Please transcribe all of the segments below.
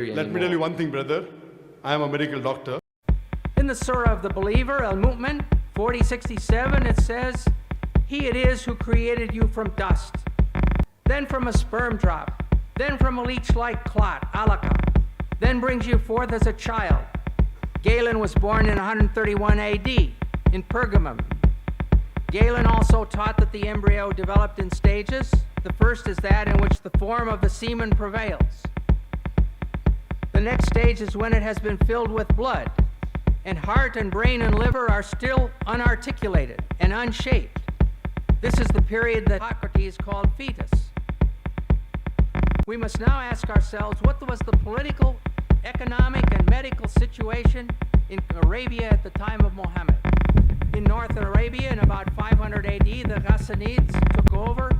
Let me tell you one thing, brother. I am a medical doctor. In the Surah of the Believer, Al-Mu'min 40:67, it says, "He it is who created you from dust, then from a sperm drop, then from a leech-like clot, alaka, then brings you forth as a child." Galen was born in 131 AD in Pergamum. Galen also taught that the embryo developed in stages. The first is that in which the form of the semen prevails. The next stage is when it has been filled with blood, and heart and brain and liver are still unarticulated and unshaped. This is the period that Hippocrates called fetus. We must now ask ourselves, what was the political, economic, and medical situation in Arabia at the time of Muhammad? In North Arabia, in about 500 AD, the Ghassanids took over,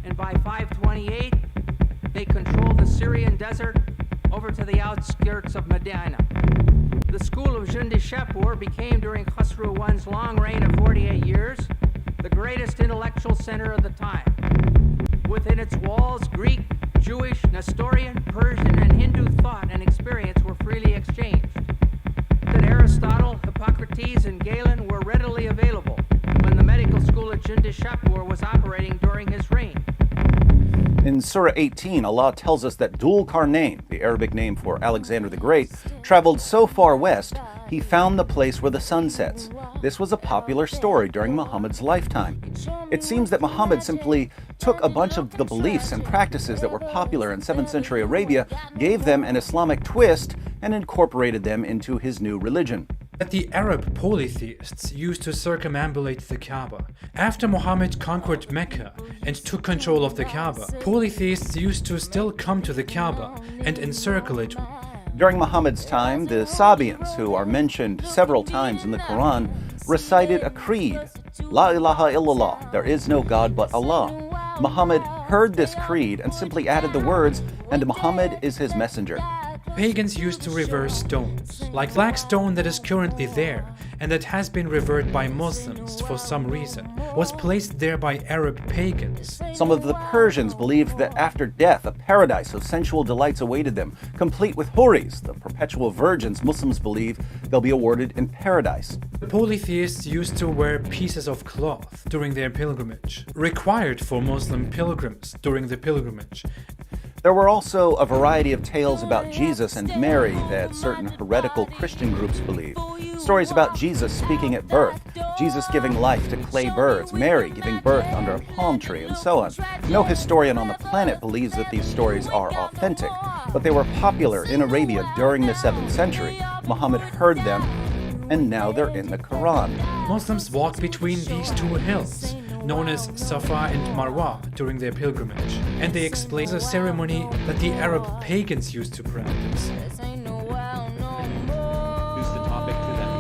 and by 528, they controlled the Syrian desert over to the outskirts of Medina. The school of Shapur became, during Khosrow I's long reign of 48 years, the greatest intellectual center of the time. Within its walls, Greek, Jewish, Nestorian, Persian, and Hindu thought and experience were freely exchanged. That Aristotle, Hippocrates, and Galen were readily available when the medical school at Shapur was operating during his reign. In Surah 18, Allah tells us that Daaee-ceiver, the Arabic name for Alexander the Great, traveled so far west, he found the place where the sun sets. This was a popular story during Muhammad's lifetime. It seems that Muhammad simply took a bunch of the beliefs and practices that were popular in 7th century Arabia, gave them an Islamic twist, and incorporated them into his new religion. That the Arab polytheists used to circumambulate the Kaaba. After Muhammad conquered Mecca and took control of the Kaaba, polytheists used to still come to the Kaaba and encircle it. During Muhammad's time, the Sabians, who are mentioned several times in the Quran, recited a creed. La ilaha illallah, there is no God but Allah. Muhammad heard this creed and simply added the words, and Muhammad is his messenger. Pagans used to revere stones, like black stone that is currently there and that has been revered by Muslims for some reason, was placed there by Arab pagans. Some of the Persians believed that after death, a paradise of sensual delights awaited them, complete with houris, the perpetual virgins Muslims believe they'll be awarded in paradise. The polytheists used to wear pieces of cloth during their pilgrimage, required for Muslim pilgrims during the pilgrimage. There were also a variety of tales about Jesus and Mary that certain heretical Christian groups believe. Stories about Jesus speaking at birth, Jesus giving life to clay birds, Mary giving birth under a palm tree, and so on. No historian on the planet believes that these stories are authentic, but they were popular in Arabia during the 7th century. Muhammad heard them, and now they're in the Quran. Muslims walked between these two hills, known as Safa and Marwa, during their pilgrimage, and they explain a ceremony that the Arab pagans used to practice. Use the topic to them.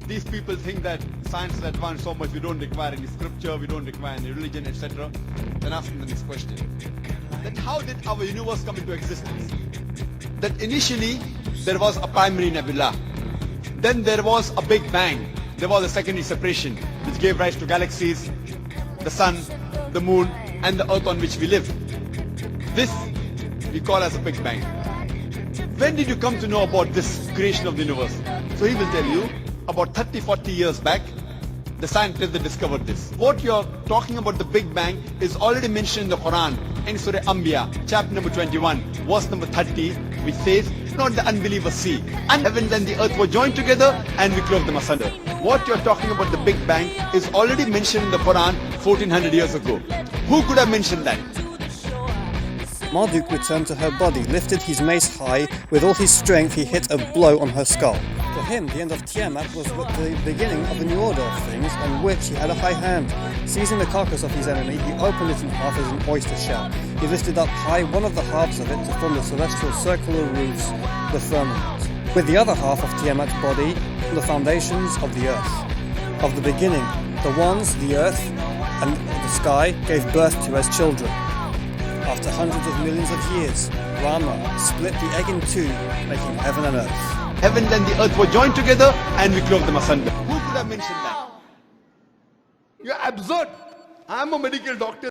These people think that science is advanced so much, we don't require any scripture, we don't require any religion, etc. Then asking them this question. Then how did our universe come into existence? That initially there was a primary nebula. Then there was a big bang. There was a secondary separation which gave rise to galaxies, the sun, the moon, and the earth on which we live. This we call as a big bang. When did you come to know about this creation of the universe? So he will tell you, about 30-40 years back, the scientists that discovered this. What you're talking about, the Big Bang, is already mentioned in the Quran, in Surah Anbiya, chapter number 21, verse number 30, which says, "Not the unbelievers see, and heaven and the earth were joined together, and we clove them asunder." What you're talking about, the Big Bang, is already mentioned in the Quran 1400 years ago. Who could have mentioned that? Marduk returned to her body, lifted his mace high, with all his strength he hit a blow on her skull. For him, the end of Tiamat was the beginning of a new order of things, on which he had a high hand. Seizing the carcass of his enemy, he opened it in half as an oyster shell. He lifted up high one of the halves of it to form the celestial circular roofs, the firmament. With the other half of Tiamat's body, the foundations of the earth. Of the beginning, the ones, the earth, and the sky gave birth to as children. After hundreds of millions of years, Rama split the egg in two, making heaven and earth. Heaven and the earth were joined together, and we clove them asunder. Who could have mentioned that? You're absurd. I'm a medical doctor.